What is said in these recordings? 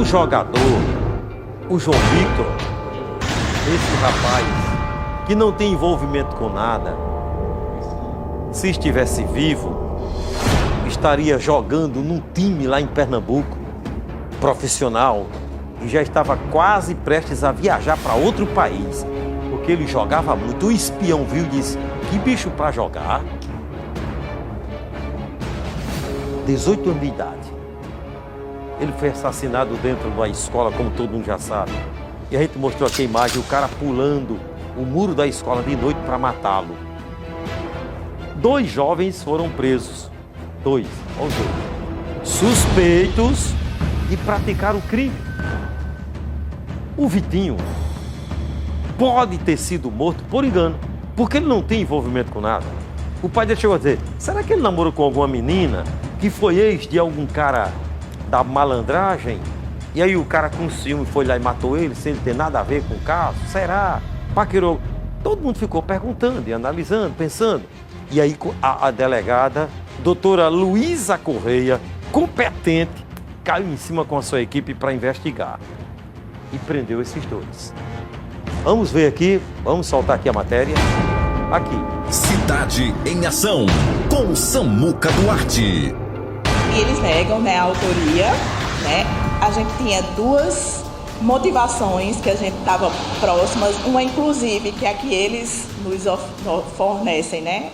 O jogador, o João Victor, esse rapaz que não tem envolvimento com nada, se estivesse vivo, estaria jogando num time lá em Pernambuco, profissional, e já estava quase prestes a viajar para outro país, porque ele jogava muito. O espião viu e disse: que bicho para jogar? 18 anos de idade. Ele foi assassinado dentro da escola, como todo mundo já sabe. E a gente mostrou aqui a imagem, o cara pulando o muro da escola de noite para matá-lo. 2 jovens foram presos. 2, olha os 2. Suspeitos de praticar o crime. O Vitinho pode ter sido morto por engano, porque ele não tem envolvimento com nada. O pai dele chegou a dizer: será que ele namorou com alguma menina que foi ex de algum cara da malandragem? E aí o cara com ciúme foi lá e matou ele sem ele ter nada a ver com o caso? Será? Paquerou. Todo mundo ficou perguntando e analisando, pensando. E aí a delegada, doutora Luísa Correia, competente, caiu em cima com a sua equipe para investigar. E prendeu esses 2. Vamos ver aqui, vamos soltar aqui a matéria. Aqui. Cidade em Ação, com Samuca Duarte. E eles negam, né, a autoria, né? A gente tinha 2 motivações que a gente estava próximas. Uma, inclusive, que é a que eles nos fornecem, né?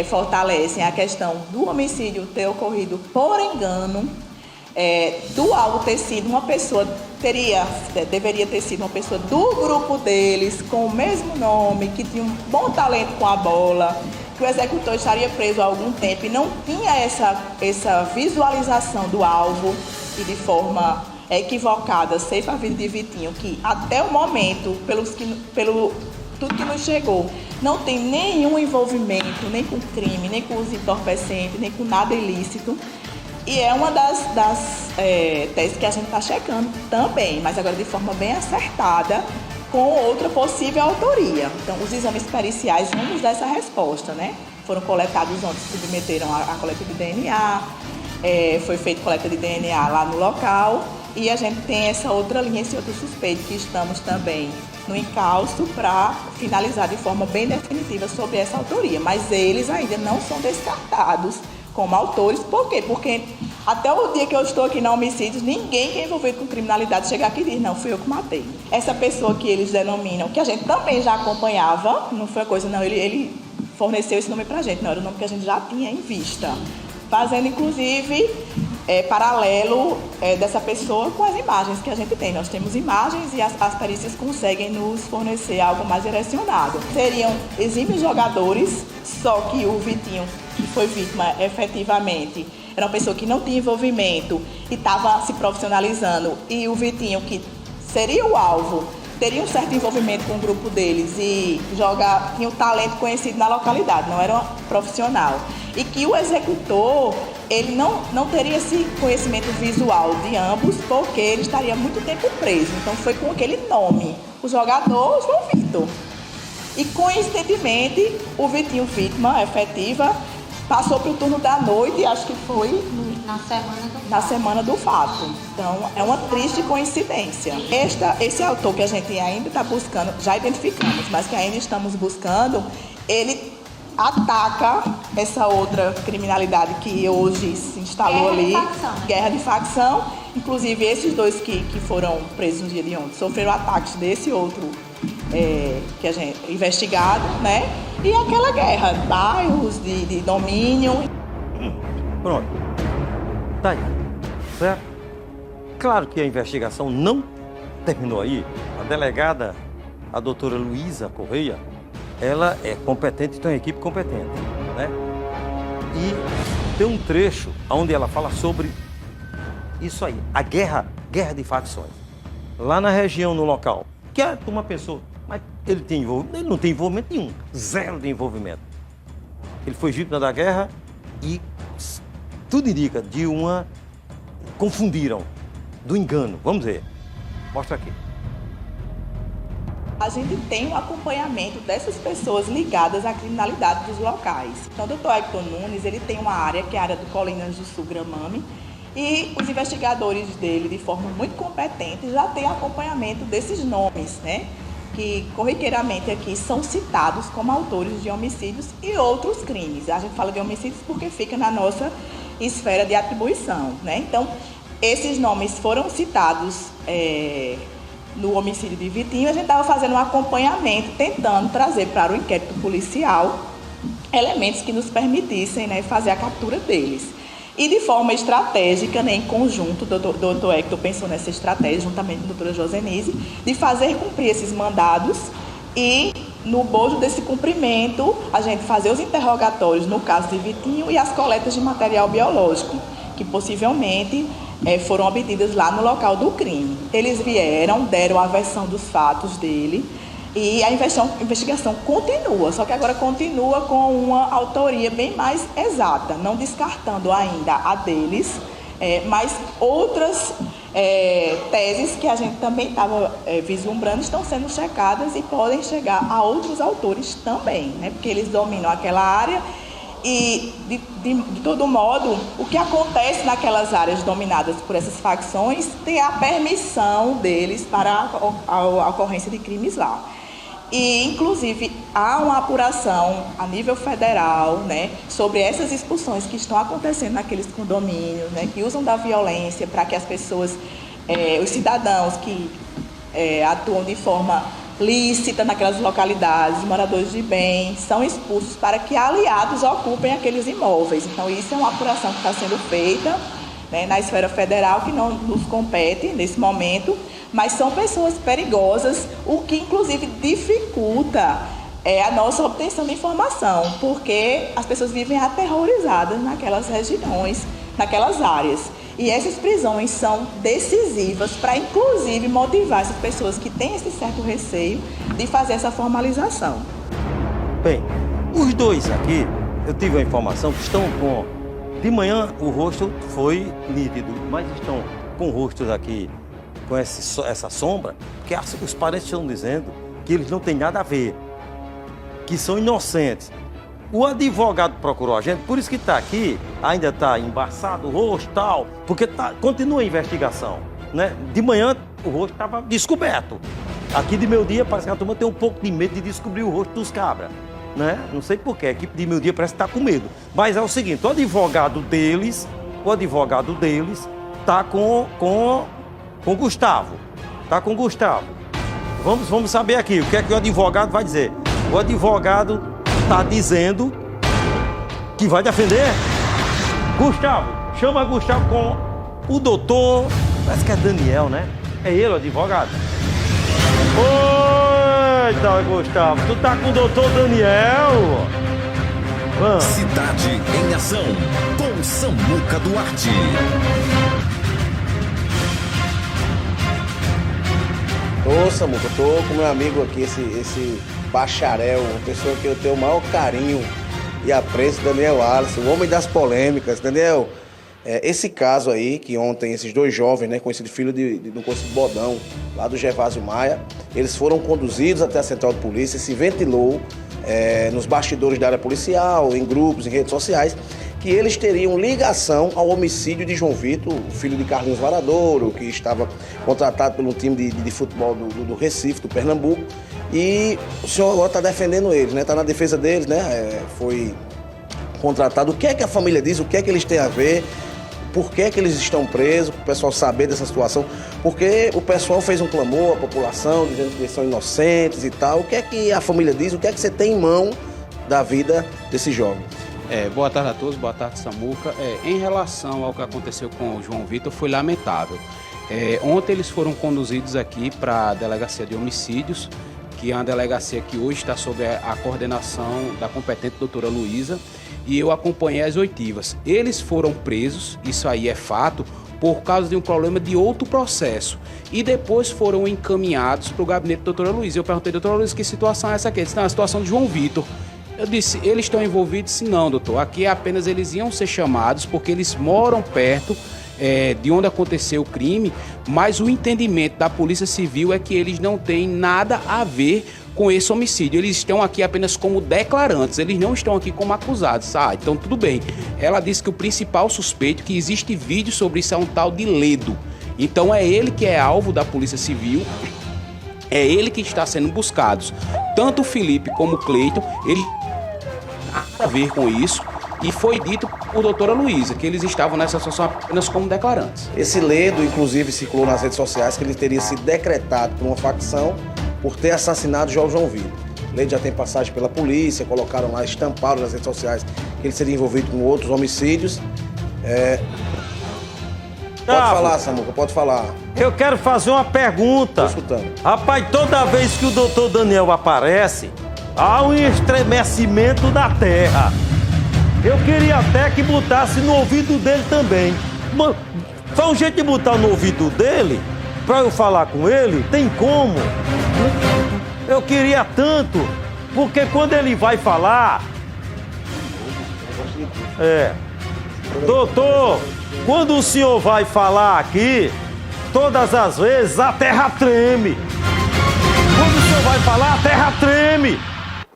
Fortalecem a questão do homicídio ter ocorrido por engano, do alvo ter sido uma pessoa, deveria ter sido uma pessoa do grupo deles, com o mesmo nome, que tinha um bom talento com a bola, que o executor estaria preso há algum tempo e não tinha essa visualização do alvo e de forma equivocada, ceifar a vida de Vitinho, que até o momento, pelo tudo que nos chegou, não tem nenhum envolvimento, nem com crime, nem com uso entorpecente, nem com nada ilícito. E é uma das teses que a gente está checando também, mas agora de forma bem acertada, com outra possível autoria. Então, os exames periciais vão nos dar essa resposta, né? Foram coletados ontem, se submeteram à coleta de DNA, foi feita coleta de DNA lá no local, e a gente tem essa outra linha, esse outro suspeito, que estamos também no encalço para finalizar de forma bem definitiva sobre essa autoria. Mas eles ainda não são descartados como autores. Por quê? Porque até o dia que eu estou aqui na Homicídios, ninguém que é envolvido com criminalidade chega aqui e diz: não, fui eu que matei. Essa pessoa que eles denominam, que a gente também já acompanhava, não foi a coisa, não, ele forneceu esse nome pra gente, não, era o nome que a gente já tinha em vista, fazendo inclusive paralelo dessa pessoa com as imagens que a gente tem. Nós temos imagens e as perícias conseguem nos fornecer algo mais direcionado. Seriam exímios jogadores, só que o Vitinho, que foi vítima efetivamente, era uma pessoa que não tinha envolvimento e estava se profissionalizando, e o Vitinho, que seria o alvo, teria um certo envolvimento com o grupo deles e tinha um talento conhecido na localidade, não era um profissional. E que o executor, ele não teria esse conhecimento visual de ambos, porque ele estaria muito tempo preso. Então foi com aquele nome, o jogador João Victor. E coincidentemente, o Vitinho, vítima efetiva, passou para o turno da noite, acho que foi na semana do fato. Então, é uma triste coincidência. Esse autor que a gente ainda está buscando, já identificamos, mas que ainda estamos buscando, ele ataca essa outra criminalidade que hoje se instalou ali. Guerra de facção. Inclusive, esses 2 que foram presos no dia de ontem sofreram ataques desse outro que a gente investigado, né? E aquela guerra, bairros de domínio. Pronto. Tá aí. Certo? Claro que a investigação não terminou aí. A delegada, a doutora Luísa Correia, ela é competente, tem uma equipe competente, né? E tem um trecho onde ela fala sobre isso aí, a guerra de facções. Lá na região, no local, que é uma pessoa, mas ele não tem envolvimento nenhum, 0 de envolvimento. Ele foi vítima da guerra e tudo indica confundiram, do engano. Vamos ver, mostra aqui. A gente tem um acompanhamento dessas pessoas ligadas à criminalidade dos locais. Então, o Dr. Hector Nunes, ele tem uma área, que é a área do Colinas do Sul Gramame, E os investigadores dele, de forma muito competente, já têm acompanhamento desses nomes, né? Que corriqueiramente aqui são citados como autores de homicídios e outros crimes. A gente fala de homicídios porque fica na nossa esfera de atribuição, né? Então, esses nomes foram citados no homicídio de Vitinho. A gente estava fazendo um acompanhamento, tentando trazer para o inquérito policial elementos que nos permitissem, né, fazer a captura deles. E de forma estratégica, né, em conjunto, o doutor Hector pensou nessa estratégia, juntamente com a doutora Josenise, de fazer cumprir esses mandados e, no bojo desse cumprimento, a gente fazer os interrogatórios, no caso de Vitinho, e as coletas de material biológico, que possivelmente foram obtidas lá no local do crime. Eles vieram, deram a versão dos fatos dele, e a investigação continua, só que agora continua com uma autoria bem mais exata, não descartando ainda a deles, mas outras teses que a gente também estava vislumbrando estão sendo checadas e podem chegar a outros autores também, né? Porque eles dominam aquela área e, de todo modo, o que acontece naquelas áreas dominadas por essas facções tem a permissão deles para a ocorrência de crimes lá. E, inclusive, há uma apuração a nível federal, né, sobre essas expulsões que estão acontecendo naqueles condomínios, né, que usam da violência para que as pessoas, os cidadãos que atuam de forma lícita naquelas localidades, moradores de bem, são expulsos para que aliados ocupem aqueles imóveis. Então, isso é uma apuração que está sendo feita, né, na esfera federal, que não nos compete nesse momento, mas são pessoas perigosas, o que inclusive dificulta a nossa obtenção de informação, porque as pessoas vivem aterrorizadas naquelas regiões, naquelas áreas. E essas prisões são decisivas para, inclusive, motivar essas pessoas que têm esse certo receio de fazer essa formalização. Bem, os dois aqui, eu tive a informação que estão com... De manhã o rosto foi nítido, mas estão com rostos aqui com essa sombra, porque os parentes estão dizendo que eles não têm nada a ver, que são inocentes. O advogado procurou a gente, por isso que está aqui, ainda está embaçado o rosto e tal, porque continua a investigação, né? De manhã o rosto estava descoberto. Aqui de meio-dia parece que a turma tem um pouco de medo de descobrir o rosto dos cabras, né? Não sei porquê, a equipe de meio-dia parece que está com medo. Mas é o seguinte, o advogado deles está com Gustavo. Está com Gustavo. Vamos saber aqui o que é que o advogado vai dizer. O advogado está dizendo que vai defender Gustavo. Chama Gustavo com o doutor... Parece que é Daniel, né? É ele, o advogado. Oi, então, Gustavo. Tu tá com o doutor Daniel? Vamos. Cidade em Ação, com Samuca Duarte. Ô, Samuca, eu tô com meu amigo aqui, esse bacharel, uma pessoa que eu tenho o maior carinho e apreço, Daniel Alisson, o homem das polêmicas. Daniel, esse caso aí, que ontem esses dois jovens, né, conhecido filho do conhecido Bodão, lá do Gervásio Maia, eles foram conduzidos até a central de polícia, se ventilou nos bastidores da área policial, em grupos, em redes sociais, que eles teriam ligação ao homicídio de João Vitor, filho de Carlinhos Varadouro, que estava contratado pelo time de futebol do Recife, do Pernambuco, e o senhor agora está defendendo eles, né? Está na defesa deles, né? Foi contratado. O que é que a família diz? O que é que eles têm a ver? Por que é que eles estão presos? Para o pessoal saber dessa situação. Porque o pessoal fez um clamor, a população, dizendo que eles são inocentes e tal. O que é que a família diz? O que é que você tem em mão da vida desse jovem? Boa tarde a todos, boa tarde, Samuca. Em relação ao que aconteceu com o João Vitor, foi lamentável. Ontem eles foram conduzidos aqui para a Delegacia de Homicídios, que é uma delegacia que hoje está sob a coordenação da competente doutora Luísa, e eu acompanhei as oitivas. Eles foram presos, isso aí é fato, por causa de um problema de outro processo. E depois foram encaminhados para o gabinete da doutora Luísa. Eu perguntei, doutora Luísa, que situação é essa aqui? Ele disse, não, a situação de João Vitor. Eu disse, eles estão envolvidos? Disse, não, doutor, aqui apenas eles iam ser chamados porque eles moram perto de onde aconteceu o crime, mas o entendimento da Polícia Civil é que eles não têm nada a ver com esse homicídio. Eles estão aqui apenas como declarantes, eles não estão aqui como acusados. Então tudo bem. Ela disse que o principal suspeito, que existe vídeo sobre isso, é um tal de Ledo. Então é ele que é alvo da Polícia Civil, é ele que está sendo buscado. Tanto o Felipe como o Cleiton, ele tem a ver com isso. E foi dito por doutora Luísa que eles estavam nessa situação apenas como declarantes. Esse Ledo, inclusive, circulou nas redes sociais que ele teria sido decretado por uma facção por ter assassinado João Vitor. Ledo já tem passagem pela polícia, colocaram lá, estamparam nas redes sociais que ele seria envolvido com outros homicídios. Pode falar, Samuca, pode falar. Eu quero fazer uma pergunta. Estou escutando. Rapaz, toda vez que o doutor Daniel aparece, há um estremecimento da terra. Eu queria até que botasse no ouvido dele também. Foi um jeito de botar no ouvido dele, pra eu falar com ele, tem como? Eu queria tanto, porque quando ele vai falar... Doutor, quando o senhor vai falar aqui, todas as vezes a terra treme. Quando o senhor vai falar, a terra treme.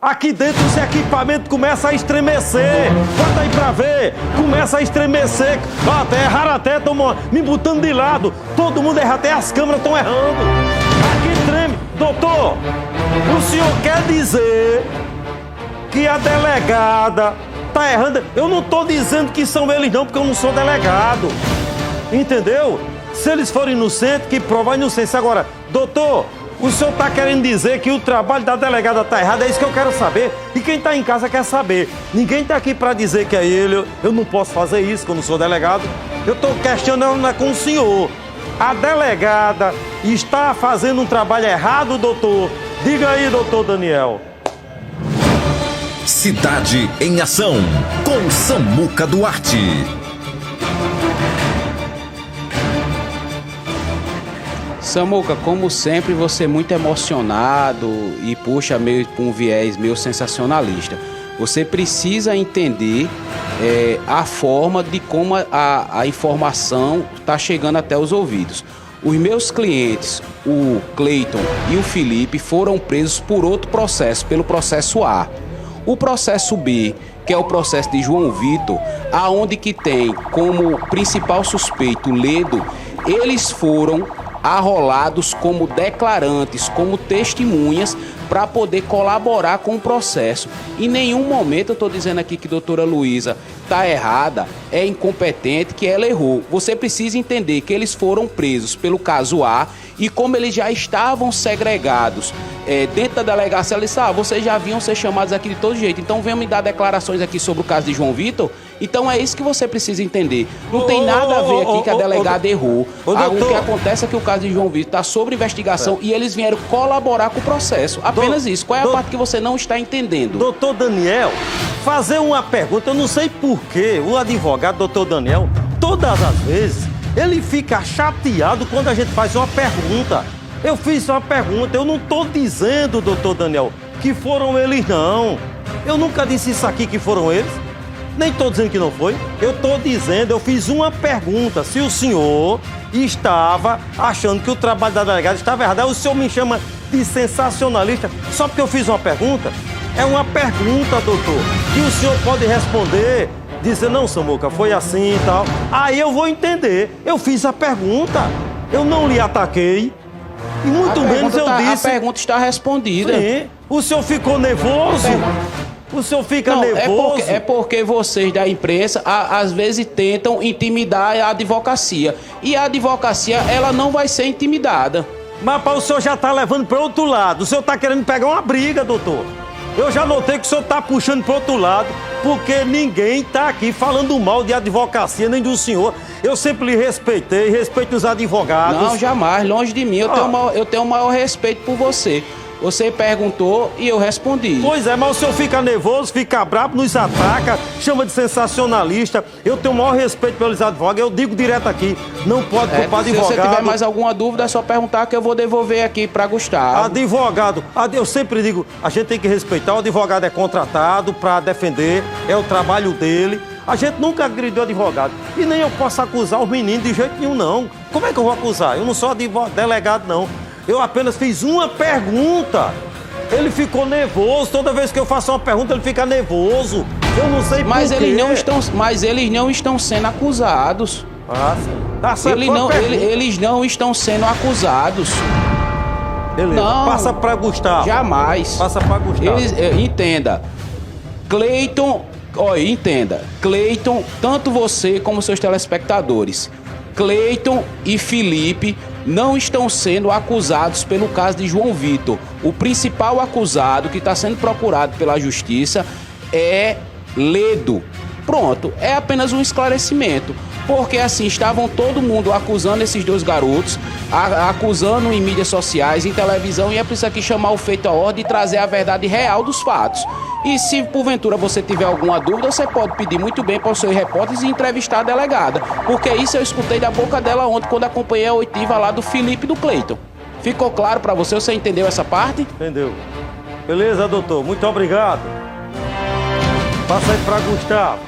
Aqui dentro os equipamentos começam a estremecer. Bota aí pra ver. Começa a estremecer. Erraram até, estão me botando de lado. Todo mundo erra, até as câmeras estão errando. Aqui treme. Doutor, o senhor quer dizer que a delegada tá errando? Eu não tô dizendo que são eles não, porque eu não sou delegado. Entendeu? Se eles forem inocentes, que prova a inocência. Agora, doutor, o senhor está querendo dizer que o trabalho da delegada está errado? É isso que eu quero saber. E quem está em casa quer saber. Ninguém está aqui para dizer que é ele. Eu não posso fazer isso, que eu não sou delegado. Eu estou questionando com o senhor. A delegada está fazendo um trabalho errado, doutor? Diga aí, doutor Daniel. Cidade em Ação, com Samuca Duarte. Samuca, como sempre, você é muito emocionado e puxa meio com um viés meio sensacionalista. Você precisa entender a forma de como a informação está chegando até os ouvidos. Os meus clientes, o Cleiton e o Felipe, foram presos por outro processo, pelo processo A. O processo B, que é o processo de João Vitor, aonde que tem como principal suspeito Ledo, eles foram arrolados como declarantes, como testemunhas, para poder colaborar com o processo. Em nenhum momento eu estou dizendo aqui que a doutora Luísa está errada, é incompetente, que ela errou. Você precisa entender que eles foram presos pelo caso A e como eles já estavam segregados dentro da delegacia, eles disseram, vocês já vinham ser chamados aqui de todo jeito, então venham me dar declarações aqui sobre o caso de João Vitor. Então é isso que você precisa entender. Não tem nada a ver aqui que a delegada errou. O que acontece é que o caso de João Vitor está sob investigação e eles vieram colaborar com o processo. Apenas isso. Qual é a parte que você não está entendendo? Doutor Daniel, fazer uma pergunta, eu não sei porquê, o advogado, doutor Daniel, todas as vezes, ele fica chateado quando a gente faz uma pergunta. Eu fiz uma pergunta, eu não estou dizendo, doutor Daniel, que foram eles não. Eu nunca disse isso aqui que foram eles. Nem estou dizendo que não foi. Eu estou dizendo, eu fiz uma pergunta. Se o senhor estava achando que o trabalho da delegada estava errado, aí o senhor me chama de sensacionalista só porque eu fiz uma pergunta? É uma pergunta, doutor, que o senhor pode responder, dizer, não, Samuca, foi assim e tal. Aí eu vou entender. Eu fiz a pergunta. Eu não lhe ataquei. E muito menos eu disse... A pergunta está respondida. Sim. O senhor ficou nervoso? O senhor fica nervoso? É porque vocês da imprensa, às vezes, tentam intimidar a advocacia. E a advocacia, ela não vai ser intimidada. Mas o senhor já está levando para outro lado. O senhor está querendo pegar uma briga, doutor. Eu já notei que o senhor está puxando para outro lado, porque ninguém está aqui falando mal de advocacia, nem do senhor. Eu sempre lhe respeitei, respeito os advogados. Não, jamais, longe de mim. Eu tenho o maior respeito por você. Você perguntou e eu respondi. Pois é, mas o senhor fica nervoso, fica bravo, nos ataca, chama de sensacionalista. Eu tenho o maior respeito pelos advogados, eu digo direto aqui, não pode culpar advogado. Se você tiver mais alguma dúvida, é só perguntar que eu vou devolver aqui para Gustavo. Advogado, eu sempre digo, a gente tem que respeitar, o advogado é contratado para defender, é o trabalho dele. A gente nunca agrediu advogado. E nem eu posso acusar os meninos de jeito nenhum, não. Como é que eu vou acusar? Eu não sou delegado, não. Eu apenas fiz uma pergunta. Ele ficou nervoso. Toda vez que eu faço uma pergunta, ele fica nervoso. Eu não sei Mas por quê. eles não estão sendo acusados. Ah, sim. Tá certo. Eles não estão sendo acusados. Beleza. Não. Passa pra Gustavo. Jamais. Passa pra Gustavo. Entenda. Cleiton, entenda. Cleiton, tanto você como seus telespectadores, Cleiton e Felipe não estão sendo acusados pelo caso de João Vitor. O principal acusado que está sendo procurado pela justiça é Ledo. Pronto, é apenas um esclarecimento. Porque assim, estavam todo mundo acusando esses dois garotos, acusando em mídias sociais, em televisão, e é preciso aqui chamar o feito à ordem e trazer a verdade real dos fatos. E se porventura você tiver alguma dúvida, você pode pedir muito bem para os seus repórteres e entrevistar a delegada. Porque isso eu escutei da boca dela ontem, quando acompanhei a oitiva lá do Felipe e do Cleiton. Ficou claro para você? Você entendeu essa parte? Entendeu. Beleza, doutor. Muito obrigado. Passa aí pra Gustavo.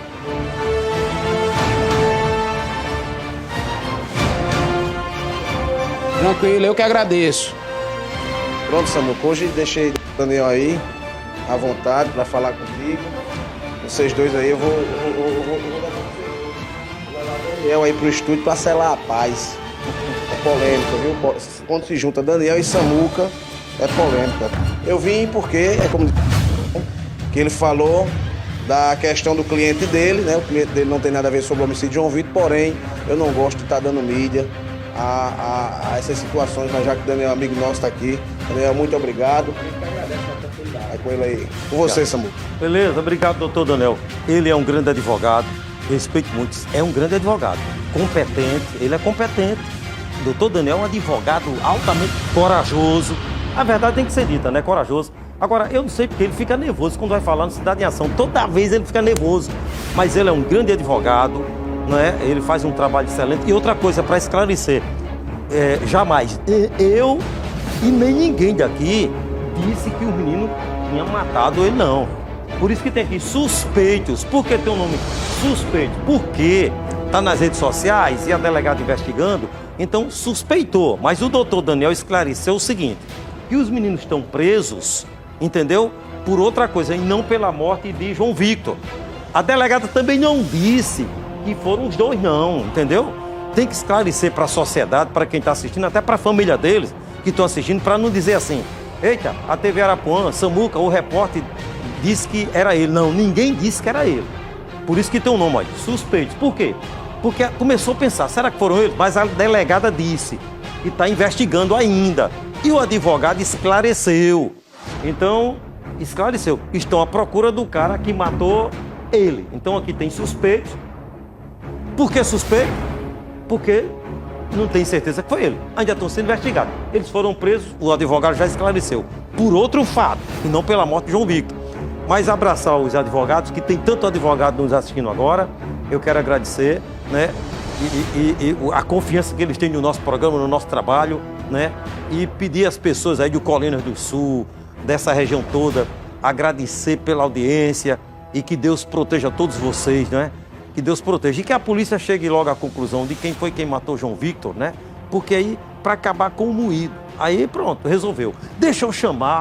Tranquilo, eu que agradeço. Pronto, Samuca, hoje deixei o Daniel aí, à vontade, para falar contigo. Vocês dois aí, eu vou levar o Daniel aí pro estúdio para selar a paz. É polêmica, viu? Quando se junta Daniel e Samuca, é polêmica. Eu vim porque, é como que ele falou da questão do cliente dele, né? O cliente dele não tem nada a ver sobre o homicídio de João Vitor, porém, eu não gosto de estar dando mídia a essas situações, mas já que o Daniel, amigo nosso, está aqui. Daniel, muito obrigado. Vai com ele aí. Com você, Samuca. Beleza, obrigado, doutor Daniel. Ele é um grande advogado, respeito muito, é um grande advogado, competente, ele é competente. Doutor Daniel é um advogado altamente corajoso. A verdade tem que ser dita, né? Corajoso. Agora, eu não sei porque ele fica nervoso quando vai falar no Cidade em Ação. Toda vez ele fica nervoso. Mas ele é um grande advogado, né? Ele faz um trabalho excelente. E outra coisa, para esclarecer, jamais eu e nem ninguém daqui disse que o menino tinha matado ele, não. Por isso que tem aqui suspeitos. Por que tem o nome suspeito? Porque está nas redes sociais e a delegada investigando, então suspeitou. Mas o doutor Daniel esclareceu o seguinte, que os meninos estão presos, entendeu? Por outra coisa, e não pela morte de João Vitor. A delegada também não disse que foram os dois, não, entendeu? Tem que esclarecer para a sociedade, para quem está assistindo, até para a família deles que estão assistindo, para não dizer assim, eita, a TV Arapuã, Samuca, o repórter disse que era ele. Não, ninguém disse que era ele. Por isso que tem um nome aí, suspeitos. Por quê? Porque começou a pensar, será que foram eles? Mas a delegada disse que está investigando ainda. E o advogado esclareceu. Então, esclareceu. Estão à procura do cara que matou ele. Então aqui tem suspeito. Por que suspeito? Porque não tem certeza que foi ele. Ainda estão sendo investigados. Eles foram presos, o advogado já esclareceu. Por outro fato, e não pela morte de João Vitor. Mas abraçar os advogados, que tem tanto advogado nos assistindo agora, eu quero agradecer, né? E a confiança que eles têm no nosso programa, no nosso trabalho, né? E pedir às pessoas aí do Colinas do Sul, dessa região toda, agradecer pela audiência e que Deus proteja todos vocês, né? Que Deus proteja. E que a polícia chegue logo à conclusão de quem foi quem matou João Vitor, né? Porque aí, para acabar com o moído, aí pronto, resolveu. Deixa eu chamar